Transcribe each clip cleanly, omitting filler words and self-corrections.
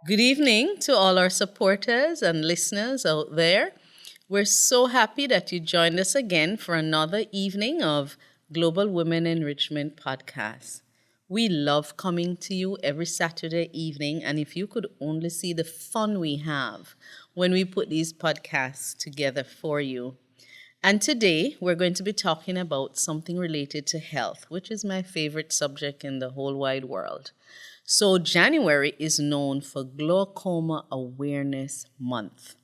Good evening to all our supporters and listeners out there. We're so happy that you joined us again for another evening of Global Women Enrichment podcast. We love coming to you every Saturday evening, and if you could only see the fun we have when we put these podcasts together for you. And today we're going to be talking about something related to health, which is my favorite subject in the whole wide world. So January is known for Glaucoma Awareness Month.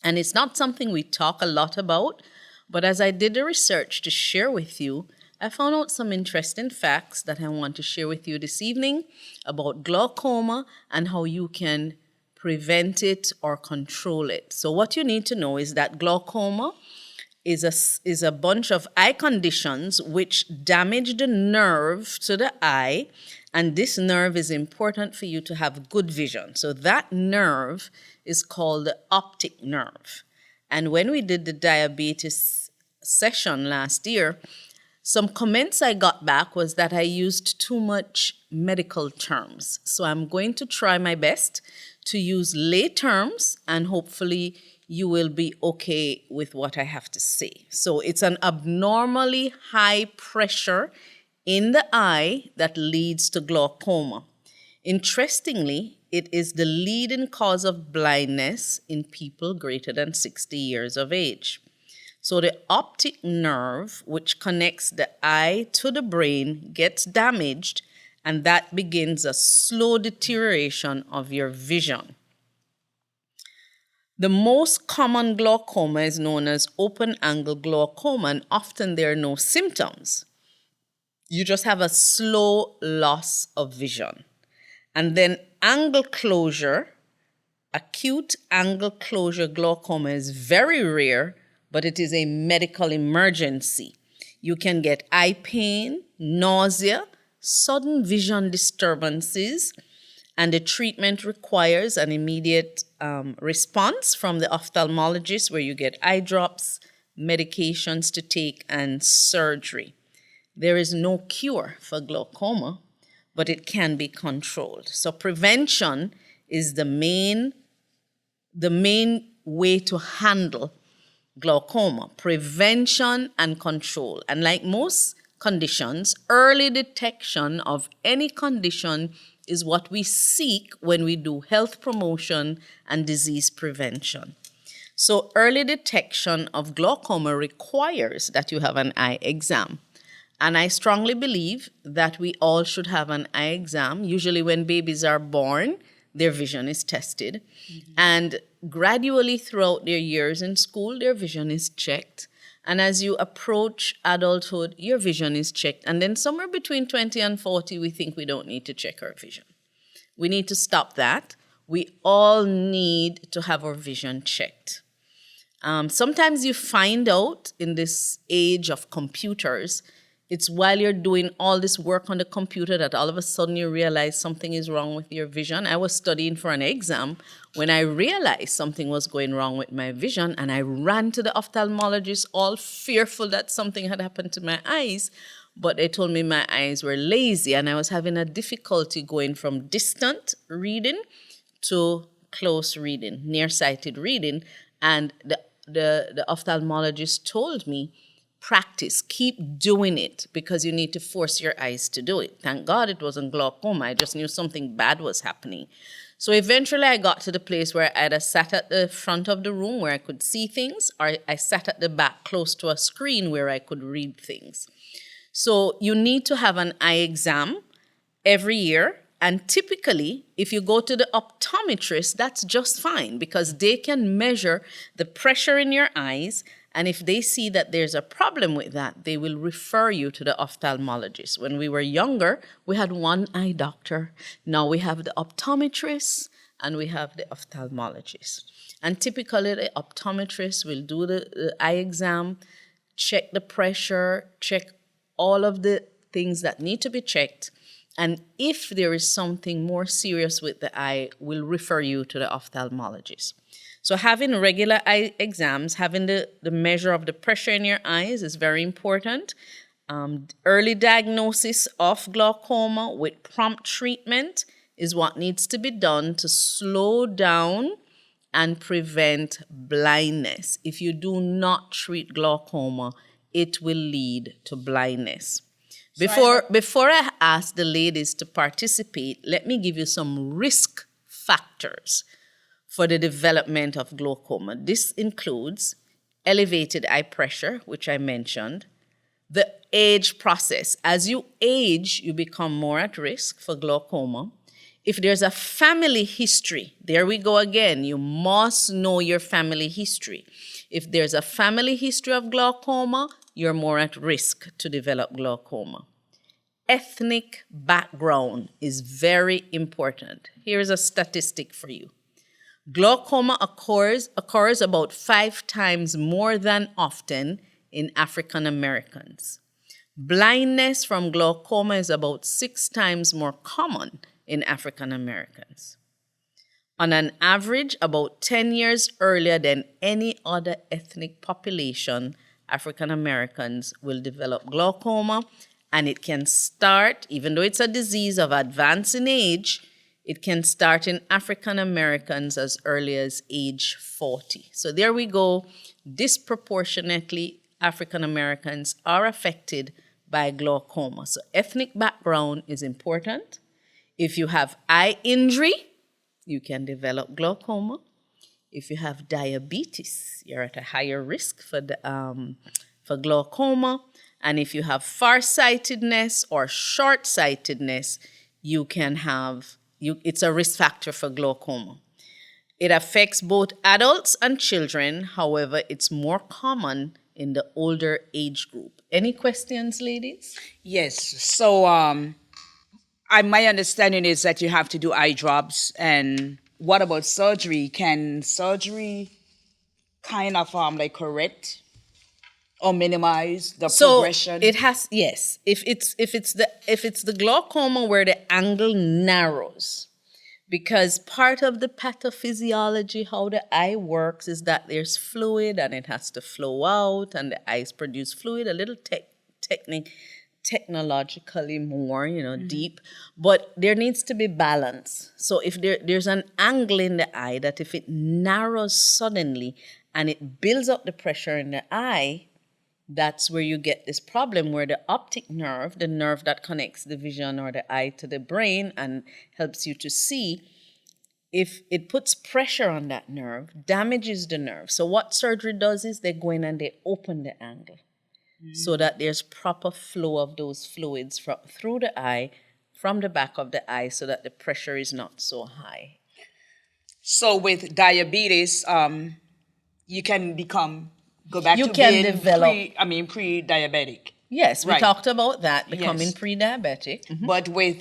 And it's not something we talk a lot about, but as I did the research to share with you, I found out some interesting facts that I want to share with you this evening about glaucoma and how you can prevent it or control it. So what you need to know is that glaucoma is a bunch of eye conditions which damage the nerve to the eye, and this nerve is important for you to have good vision. So that nerve is called the optic nerve. And when we did the diabetes session last year, some comments I got back was that I used too much medical terms. So I'm going to try my best to use lay terms, and hopefully you will be okay with what I have to say. So it's an abnormally high pressure in the eye that leads to glaucoma. Interestingly, it is the leading cause of blindness in people greater than 60 years of age. So the optic nerve, which connects the eye to the brain, gets damaged, and that begins a slow deterioration of your vision. The most common glaucoma is known as open-angle glaucoma, and often there are no symptoms. You just have a slow loss of vision. And then angle closure, acute angle closure glaucoma is very rare, but it is a medical emergency. You can get eye pain, nausea, sudden vision disturbances, and the treatment requires an immediate response from the ophthalmologist, where you get eye drops, medications to take, and surgery. There is no cure for glaucoma, but it can be controlled. So prevention is the main way to handle glaucoma. Prevention and control. And like most conditions, early detection of any condition is what we seek when we do health promotion and disease prevention. So early detection of glaucoma requires that you have an eye exam. And I strongly believe that we all should have an eye exam. Usually when babies are born, their vision is tested. Mm-hmm. And gradually throughout their years in school, their vision is checked. And as you approach adulthood, your vision is checked. And then somewhere between 20 and 40, we think we don't need to check our vision. We need to stop that. We all need to have our vision checked. Sometimes you find out in this age of computers, it's while you're doing all this work on the computer that all of a sudden you realize something is wrong with your vision. I was studying for an exam when I realized something was going wrong with my vision, and I ran to the ophthalmologist all fearful that something had happened to my eyes. But they told me my eyes were lazy, and I was having a difficulty going from distant reading to close reading, nearsighted reading. And the ophthalmologist told me, practice, keep doing it, because you need to force your eyes to do it. Thank God it wasn't glaucoma. I just knew something bad was happening. So eventually I got to the place where I either sat at the front of the room where I could see things, or I sat at the back close to a screen where I could read things. So you need to have an eye exam every year. And typically, if you go to the optometrist, that's just fine because they can measure the pressure in your eyes. And if they see that there's a problem with that, they will refer you to the ophthalmologist. When we were younger, we had one eye doctor. Now we have the optometrist and we have the ophthalmologist. And typically, the optometrist will do the eye exam, check the pressure, check all of the things that need to be checked. And if there is something more serious with the eye, we'll refer you to the ophthalmologist. So having regular eye exams, having the measure of the pressure in your eyes is very important. Early diagnosis of glaucoma with prompt treatment is what needs to be done to slow down and prevent blindness. If you do not treat glaucoma, it will lead to blindness. Before I ask the ladies to participate, let me give you some risk factors for the development of glaucoma. This includes elevated eye pressure, which I mentioned, the age process. As you age, you become more at risk for glaucoma. If there's a family history, there we go again, you must know your family history. If there's a family history of glaucoma, you're more at risk to develop glaucoma. Ethnic background is very important. Here's a statistic for you. Glaucoma occurs about 5 times more than often in African Americans. Blindness from glaucoma is about 6 times more common in African Americans. On an average, about 10 years earlier than any other ethnic population, African Americans will develop glaucoma, and it can start, even though it's a disease of advancing age, it can start in African Americans as early as age 40. So there we go. Disproportionately, African Americans are affected by glaucoma. So ethnic background is important. If you have eye injury, you can develop glaucoma. If you have diabetes, you're at a higher risk for glaucoma. And if you have farsightedness or short-sightedness, it's a risk factor for glaucoma. It affects both adults and children. However, it's more common in the older age group. Any questions, ladies? Yes. So my understanding is that you have to do eye drops. And what about surgery? Can surgery kind of correct or minimize the progression? It has, yes. If it's the glaucoma where the angle narrows, because part of the pathophysiology, how the eye works, is that there's fluid and it has to flow out, and the eyes produce fluid, a little technologically more, deep, but there needs to be balance. So if there's an angle in the eye that if it narrows suddenly and it builds up the pressure in the eye, that's where you get this problem where the optic nerve, the nerve that connects the vision or the eye to the brain and helps you to see, if it puts pressure on that nerve, damages the nerve. So what surgery does is they go in and they open the angle so that there's proper flow of those fluids through the eye, from the back of the eye, so that the pressure is not so high. So with diabetes, you can go back You to can being develop. pre-diabetic. Yes, we Right. talked about that, becoming Yes. pre-diabetic. Mhm. But with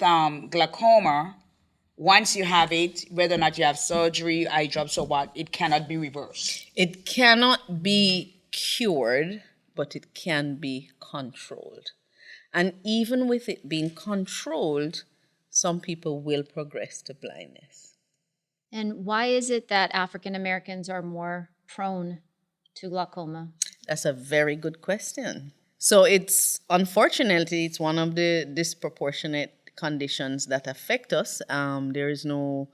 glaucoma, once you have it, whether or not you have surgery, eye drops, or what, it cannot be reversed. It cannot be cured, but it can be controlled. And even with it being controlled, some people will progress to blindness. And why is it that African Americans are more prone to glaucoma? That's a very good question. So unfortunately, it's one of the disproportionate conditions that affect us. There is no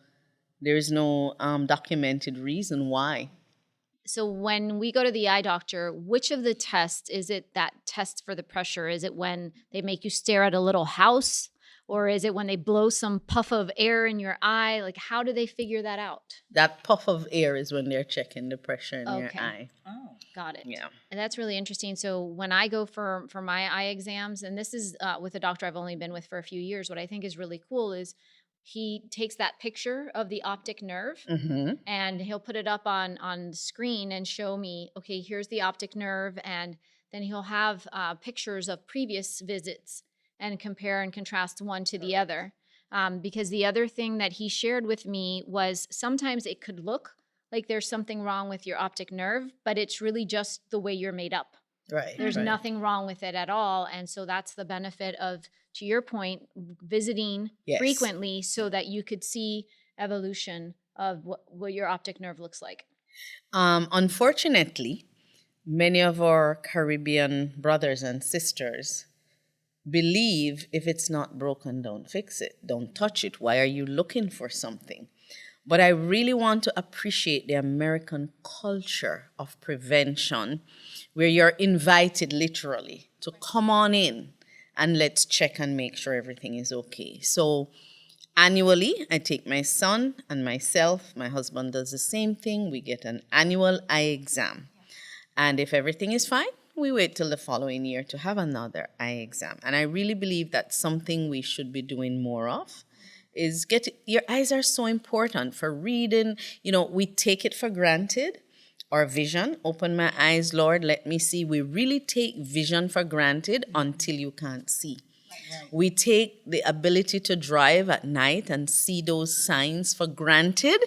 documented reason why. So when we go to the eye doctor, which of the tests is it that test for the pressure? Is it when they make you stare at a little house? Or is it when they blow some puff of air in your eye? Like, how do they figure that out? That puff of air is when they're checking the pressure in your Okay. eye. Oh. Got it. Yeah. And that's really interesting. So when I go for my eye exams, and this is with a doctor I've only been with for a few years, what I think is really cool is he takes that picture of the optic nerve and he'll put it up on the screen and show me, okay, here's the optic nerve. And then he'll have pictures of previous visits and compare and contrast one to the other. Because the other thing that he shared with me was sometimes it could look like there's something wrong with your optic nerve, but it's really just the way you're made up. Right. There's nothing wrong with it at all. And so that's the benefit of, to your point, visiting frequently so that you could see evolution of what your optic nerve looks like. Unfortunately, many of our Caribbean brothers and sisters believe if it's not broken, don't fix it, don't touch it. Why are you looking for something? But I really want to appreciate the American culture of prevention, where you're invited literally to come on in and let's check and make sure everything is okay. So annually, I take my son and myself. My husband does the same thing. We get an annual eye exam. And if everything is fine, we wait till the following year to have another eye exam. And I really believe that's something we should be doing more of. Is your eyes are so important for reading. We take it for granted. Our vision, open my eyes, Lord, let me see. We really take vision for granted until you can't see. Right. We take the ability to drive at night and see those signs for granted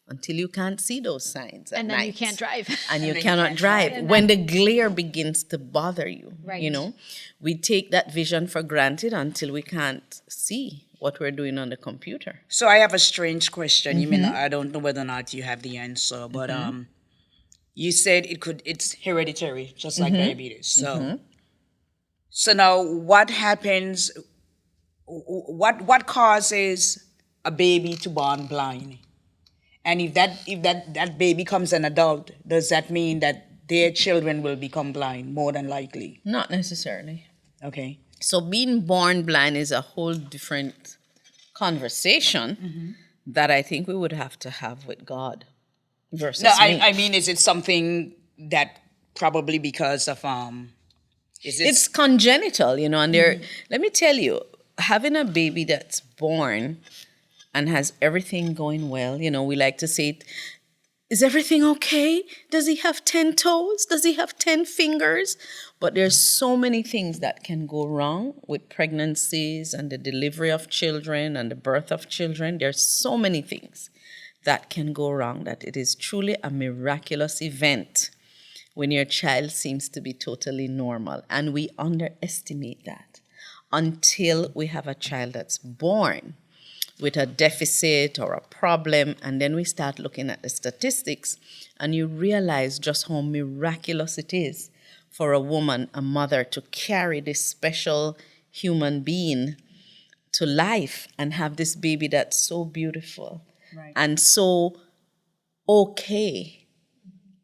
until you can't see those signs at night. And then you can't drive. And you cannot drive. When the glare begins to bother you, right. We take that vision for granted until we can't see what we're doing on the computer. So I have a strange question. You mean I don't know whether or not you have the answer, but you said it's hereditary, just like diabetes. So now what happens? What causes a baby to born blind? And if that baby becomes an adult, does that mean that their children will become blind more than likely? Not necessarily. Okay. So being born blind is a whole different conversation that I think we would have to have with God versus me. I mean, is it something that probably because of It's congenital, and let me tell you, having a baby that's born and has everything going well, we like to say, is everything okay? Does he have 10 toes? Does he have 10 fingers? But there's so many things that can go wrong with pregnancies and the delivery of children and the birth of children. There's so many things that can go wrong that it is truly a miraculous event when your child seems to be totally normal. And we underestimate that until we have a child that's born with a deficit or a problem, and then we start looking at the statistics, and you realize just how miraculous it is for a woman, a mother, to carry this special human being to life and have this baby that's so beautiful and so okay,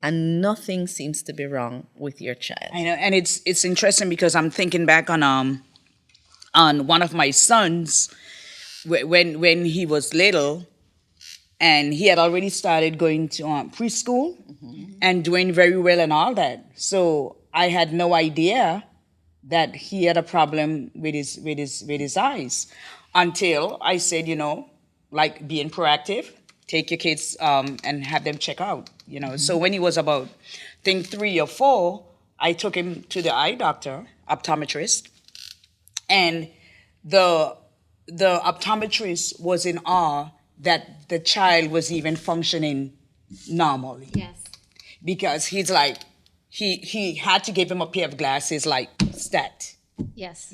and nothing seems to be wrong with your child. I know, and it's interesting because I'm thinking back on one of my sons. When he was little, and he had already started going to preschool and doing very well and all that. So I had no idea that he had a problem with his eyes until I said, like being proactive, take your kids and have them check out. So when he was about, I think 3 or 4, I took him to the eye doctor, optometrist, and the optometrist was in awe that the child was even functioning normally. Yes. Because he's like, he had to give him a pair of glasses like stat. Yes.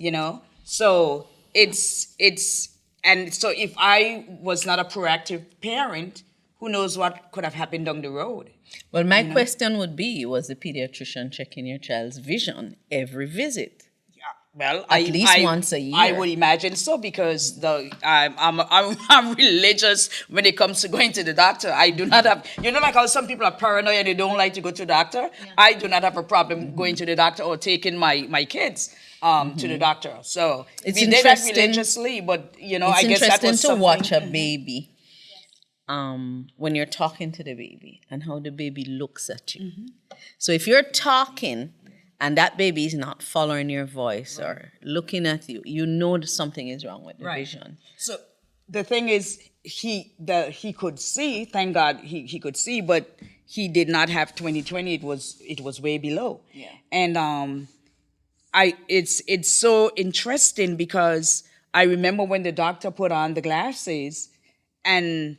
So and so if I was not a proactive parent, who knows what could have happened down the road. Well, my question would be, was the pediatrician checking your child's vision every visit? Well, at least once a year. I would imagine so, because I'm religious when it comes to going to the doctor. I do not have, like how some people are paranoid and they don't like to go to the doctor. Yeah. I do not have a problem going to the doctor or taking my kids to the doctor. So we did that religiously, but I guess that was something to watch a baby. When you're talking to the baby and how the baby looks at you. So if you're talking and that baby is not following your voice or looking at you, you know that something is wrong with the vision. So the thing is, he could see. Thank God he could see, but he did not have 20/20. It was way below. Yeah. And it's so interesting because I remember when the doctor put on the glasses, and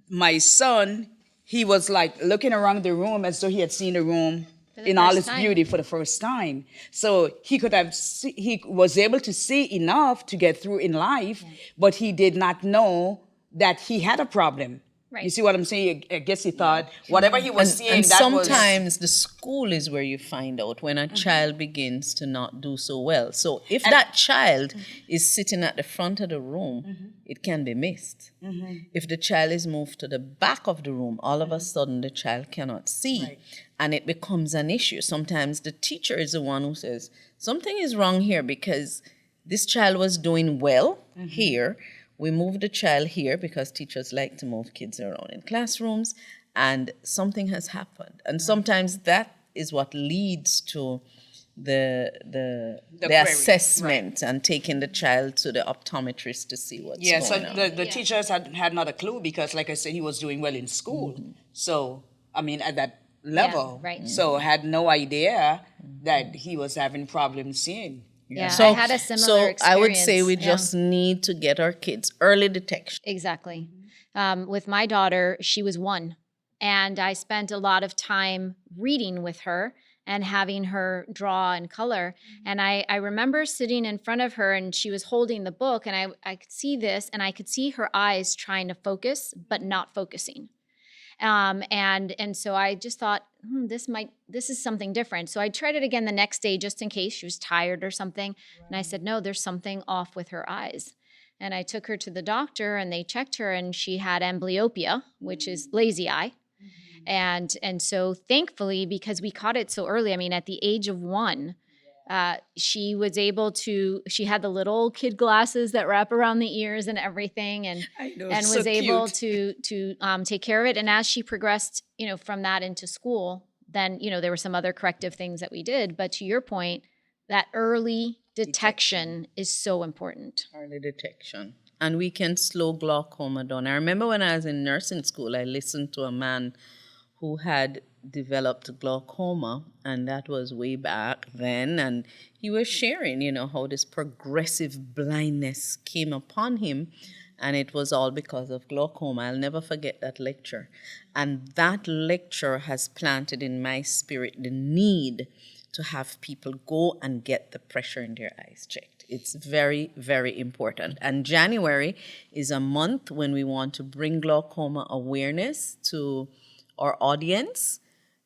my son, he was like looking around the room as though he had seen the room the in all first its time. beauty for the first time. So he was able to see enough to get through in life, but he did not know that he had a problem. Right. You see what I'm saying? I guess he thought whatever he was seeing, And that was... sometimes the school is where you find out when a child begins to not do so well. So if that child is sitting at the front of the room, it can be missed. If the child is moved to the back of the room, all of a sudden the child cannot see. Right. And it becomes an issue. Sometimes the teacher is the one who says, something is wrong here because this child was doing well here. We moved the child here because teachers like to move kids around in classrooms, and something has happened. And sometimes that is what leads to the query, assessment and taking the child to the optometrist to see what's Yeah, so going on. the teachers had not a clue because, like I said, he was doing well in school. So, I mean, at that level. right. So, had no idea that he was having problems seeing. Yeah, So, I had a similar experience. I would say we Yeah. just need to get our kids early detection. Exactly. With my daughter, she was 1. And I spent a lot of time reading with her and having her draw and color. And I remember sitting in front of her and she was holding the book, and I could see this, and I could see her eyes trying to focus, but not focusing. And so I just thought, this is something different. So I tried it again the next day just in case she was tired or something. And I said, no, there's something off with her eyes. And I took her to the doctor and they checked her and she had amblyopia, which is lazy eye. And so thankfully, because we caught it so early, I mean, at the age of 1, she was able to, she had the little kid glasses that wrap around the ears and everything, and so was able cute. to take care of it. And as she progressed, from that into school, then, there were some other corrective things that we did. But to your point, that early detection is so important. Early detection. And we can slow glaucoma down. I remember when I was in nursing school, I listened to a man who had developed glaucoma, and that was way back then. And he was sharing, how this progressive blindness came upon him, and it was all because of glaucoma. I'll never forget that lecture. And that lecture has planted in my spirit the need to have people go and get the pressure in their eyes checked. It's very, very important. And January is a month when we want to bring glaucoma awareness to our audience.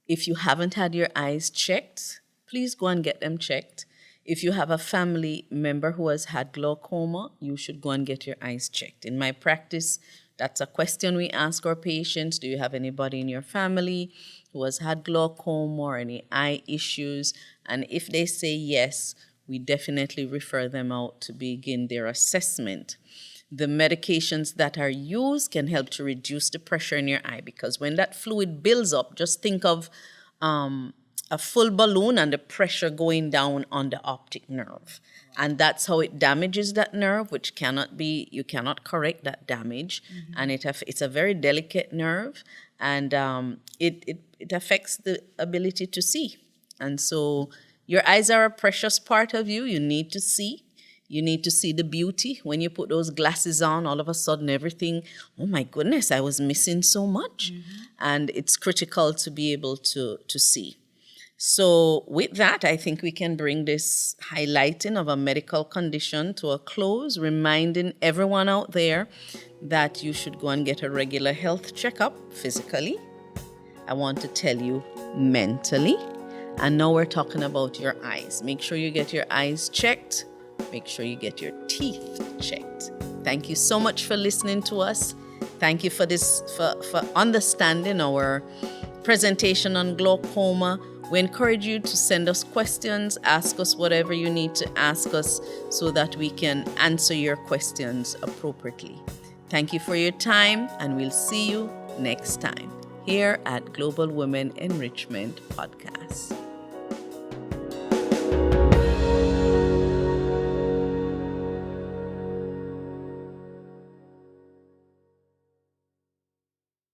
If you haven't had your eyes checked, please go and get them checked. If you have a family member who has had glaucoma, you should go and get your eyes checked. In my practice, that's a question we ask our patients. Do you have anybody in your family who has had glaucoma or any eye issues? And if they say yes, we definitely refer them out to begin their assessment. The medications that are used can help to reduce the pressure in your eye, because when that fluid builds up, just think of a full balloon and the pressure going down on the optic nerve. And that's how it damages that nerve, which you cannot correct that damage. And it's a very delicate nerve, and it affects the ability to see. And so your eyes are a precious part of you. You need to see. You need to see the beauty. When you put those glasses on, all of a sudden everything, oh my goodness, I was missing so much. And it's critical to be able to see. So with that, I think we can bring this highlighting of a medical condition to a close, reminding everyone out there that you should go and get a regular health checkup physically. I want to tell you mentally. And now we're talking about your eyes. Make sure you get your eyes checked. Make sure you get your teeth checked. Thank you so much for listening to us. Thank you for understanding our presentation on glaucoma. We encourage you to send us questions, ask us whatever you need to ask us so that we can answer your questions appropriately. Thank you for your time, and we'll see you next time here at Global Women Enrichment Podcast.